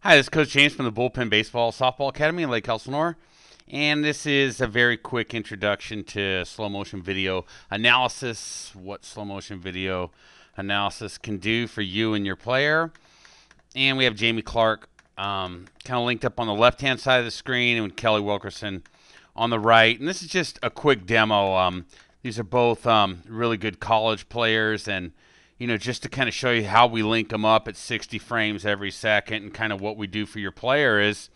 Hi, this is Coach James from the Bullpen Baseball Softball Academy in Lake Elsinore, and this is a very quick introduction to slow motion video analysis, what slow motion video analysis can do for you and your player. And we have Jamie Clark kind of linked up on the left-hand side of the screen, and Kelly Wilkerson on the right. And this is just a quick demo. These are both really good college players, and just to kind of show you how we link them up at 60 frames every second, and kind of what we do for your player is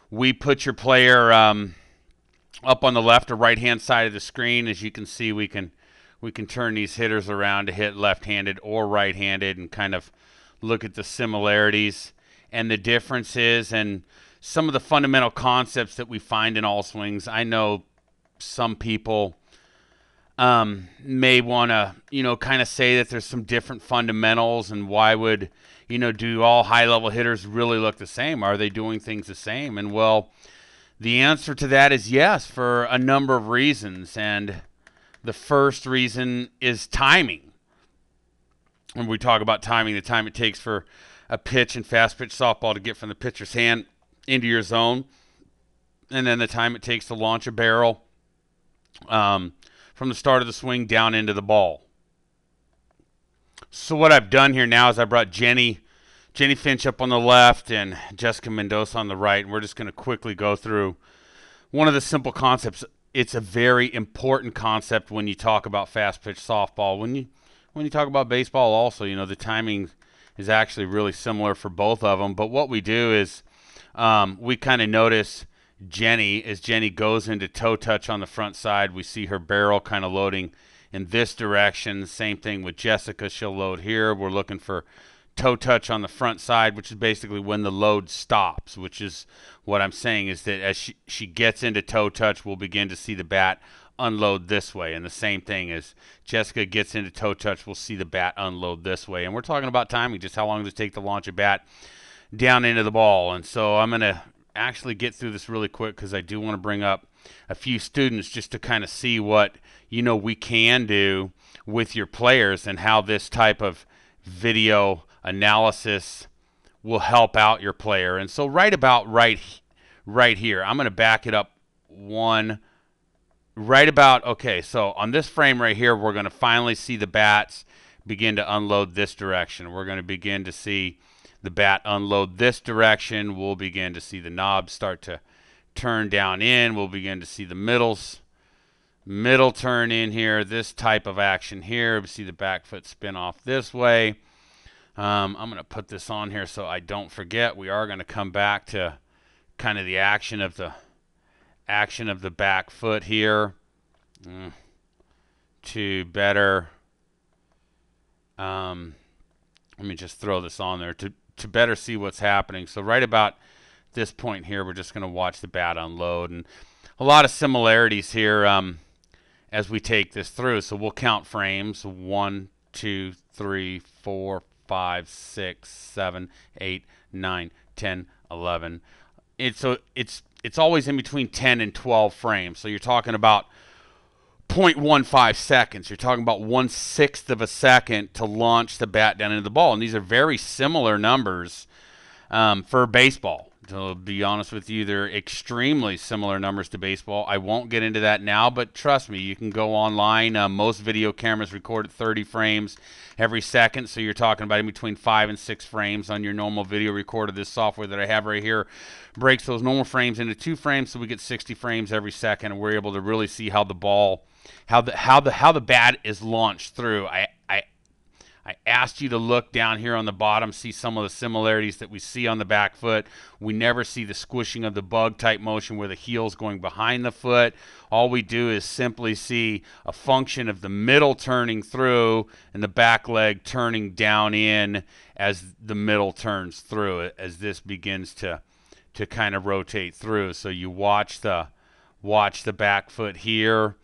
we put your player up on the left or right-hand side of the screen. As you can see, we can turn these hitters around to hit left-handed or right-handed, and kind of look at the similarities and the differences and some of the fundamental concepts that we find in all swings. I know some people may want to, kind of say that there's some different fundamentals, and why would, do all high-level hitters really look the same? Are they doing things the same? And, well, the answer to that is yes, for a number of reasons. And the first reason is timing. When we talk about timing, the time it takes for a pitch in fast pitch softball to get from the pitcher's hand into your zone, and then the time it takes to launch a barrel from the start of the swing down into the ball. So what I've done here now is I brought Jenny Finch up on the left and Jessica Mendoza on the right, and we're just going to quickly go through one of the simple concepts. It's a very important concept when you talk about fast pitch softball. When you talk about baseball also, the timing is actually really similar for both of them. But what we do is we kind of notice Jenny, as Jenny goes into toe touch on the front side, we see her barrel kind of loading in this direction. Same thing with Jessica. She'll load here. We're looking for toe touch on the front side, which is basically when the load stops, which is what I'm saying is that as she gets into toe touch, we'll begin to see the bat unload this way. And the same thing as Jessica gets into toe touch, we'll see the bat unload this way. And we're talking about timing, just how long does it take to launch a bat down into the ball. And so I'm going to actually get through this really quick because I do want to bring up a few students just to kind of see what we can do with your players and how this type of video analysis will help out your player. And so right here, I'm going to back it up okay, so on this frame right here, we're going to finally see the bats begin to unload this direction. We're going to begin to see the bat unload this direction. We'll begin to see the knobs start to turn down in. We'll begin to see the middle turn in here, this type of action here. We see the back foot spin off this way. I'm going to put this on here so I don't forget. We are going to come back to kind of the action of the back foot here to better let me just throw this on there to better see what's happening. So right about this point here, we're just going to watch the bat unload, and a lot of similarities here as we take this through. So we'll count frames: 1, 2, 3, 4, 5, 6, 7, 8, 9, 10, 11. It's always in between 10 and 12 frames. So you're talking about 0.15 seconds. You're talking about 1/6 of a second to launch the bat down into the ball. And these are very similar numbers for baseball. To be honest with you, they're extremely similar numbers to baseball. I won't get into that now, but trust me, you can go online. Most video cameras record at 30 frames every second, so you're talking about in between 5 and 6 frames on your normal video recorder. This software that I have right here breaks those normal frames into 2 frames, so we get 60 frames every second, and we're able to really see how the ball, how the bat is launched through. I asked you to look down here on the bottom, see some of the similarities that we see on the back foot. We never see the squishing of the bug type motion where the heel's going behind the foot. All we do is simply see a function of the middle turning through and the back leg turning down in as the middle turns through it, as this begins to kind of rotate through. So you watch the back foot here,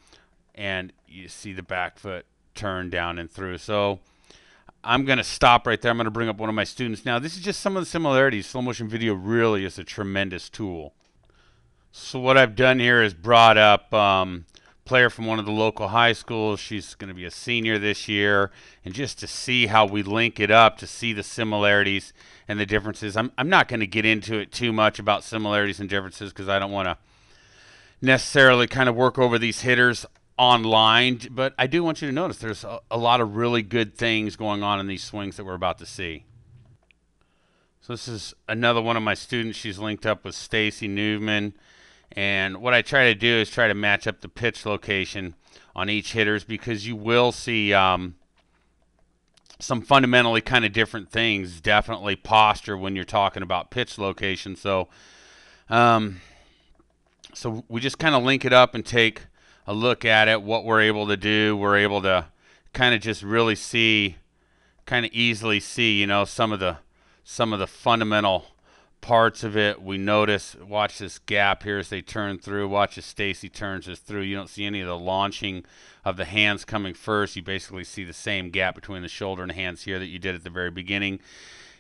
and you see the back foot turn down and through. So I'm going to stop right there. I'm going to bring up one of my students now. This is just some of the similarities. Slow motion video really is a tremendous tool. So what I've done here is brought up player from one of the local high schools. She's going to be a senior this year, and just to see how we link it up, to see the similarities and the differences. I'm not going to get into it too much about similarities and differences because I don't want to necessarily kind of work over these hitters online, but I do want you to notice there's a lot of really good things going on in these swings that we're about to see. So this is another one of my students. She's linked up with Stacy Newman, and what I try to do is try to match up the pitch location on each hitters, because you will see some fundamentally kind of different things. Definitely posture when you're talking about pitch location. So so we just kind of link it up and take a look at it, what we're able to do. We're able to kind of just really see, kind of easily see, you know, some of the fundamental parts of it. We notice, watch this gap here as they turn through. Watch as Stacy turns this through. You don't see any of the launching of the hands coming first. You basically see the same gap between the shoulder and hands here that you did at the very beginning.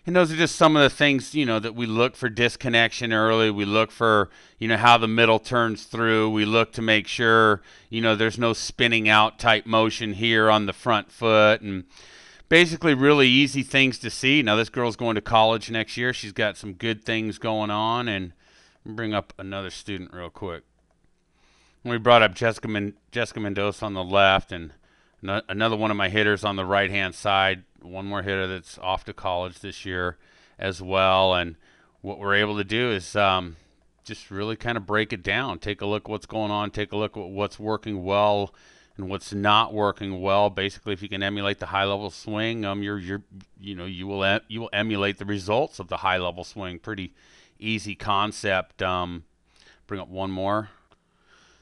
And those are just some of the things, you know, that we look for disconnection early. We look for, you know, how the middle turns through. We look to make sure, you know, there's no spinning out type motion here on the front foot, and basically really easy things to see. Now this girl's going to college next year. She's got some good things going on. And bring up another student real quick. We brought up Jessica Mendoza on the left, and another one of my hitters on the right-hand side. One more hitter that's off to college this year as well. And what we're able to do is just really kind of break it down. Take a look at what's going on. Take a look at what's working well and what's not working well. Basically, if you can emulate the high-level swing, you will emulate the results of the high-level swing. Pretty easy concept. Bring up one more.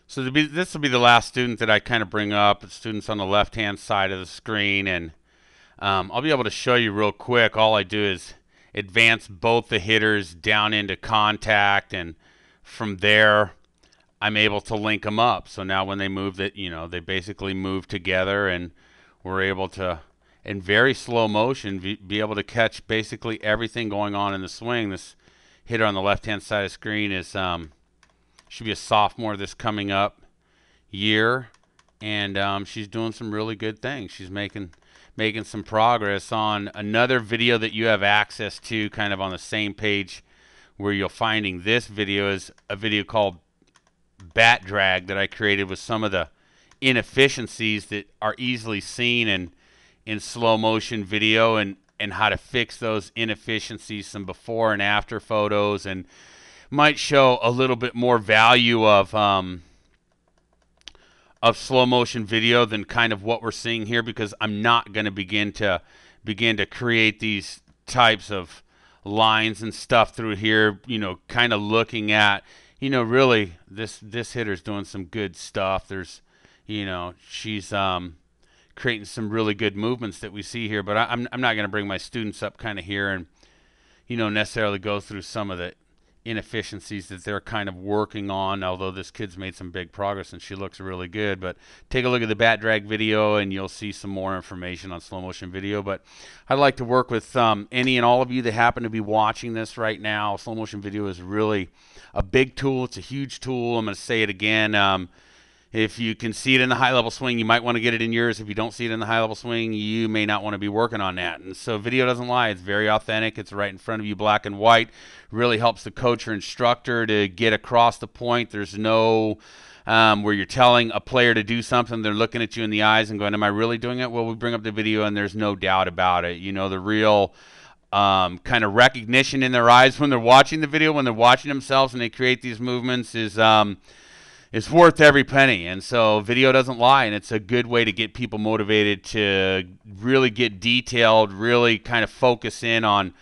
So this will be the last student that I kind of bring up. It's students on the left-hand side of the screen, and I'll be able to show you real quick. All I do is advance both the hitters down into contact, and from there I'm able to link them up. So now when they move, that, you know, they basically move together, and we're able to, in very slow motion, be able to catch basically everything going on in the swing. This hitter on the left-hand side of the screen is should be a sophomore this coming up year, and she's doing some really good things. She's making some progress. On another video that you have access to kind of on the same page where you're finding this video is a video called Bat Drag that I created with some of the inefficiencies that are easily seen in slow motion video, and how to fix those inefficiencies, some before and after photos, and might show a little bit more value of slow motion video than kind of what we're seeing here, because I'm not going to begin to create these types of lines and stuff through here, you know, kind of looking at, you know, really this hitter's doing some good stuff. There's, you know, she's creating some really good movements that we see here, but I'm not going to bring my students up kind of here and, you know, necessarily go through some of the inefficiencies that they're kind of working on, although this kid's made some big progress and she looks really good. But take a look at the Bat Drag video and you'll see some more information on slow motion video. But I'd like to work with any and all of you that happen to be watching this right now. Slow motion video is really a big tool. It's a huge tool. I'm going to say it again. If you can see it in the high-level swing, you might want to get it in yours. If you don't see it in the high-level swing, you may not want to be working on that. And so video doesn't lie. It's very authentic. It's right in front of you, black and white. Really helps the coach or instructor to get across the point. There's no where you're telling a player to do something, they're looking at you in the eyes and going, am I really doing it? Well, we bring up the video and there's no doubt about it. You know, the real kind of recognition in their eyes when they're watching the video, when they're watching themselves and they create these movements is it's worth every penny. And so video doesn't lie, and it's a good way to get people motivated to really get detailed, really kind of focus in on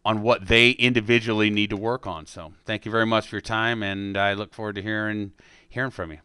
what they individually need to work on. So thank you very much for your time, and I look forward to hearing from you.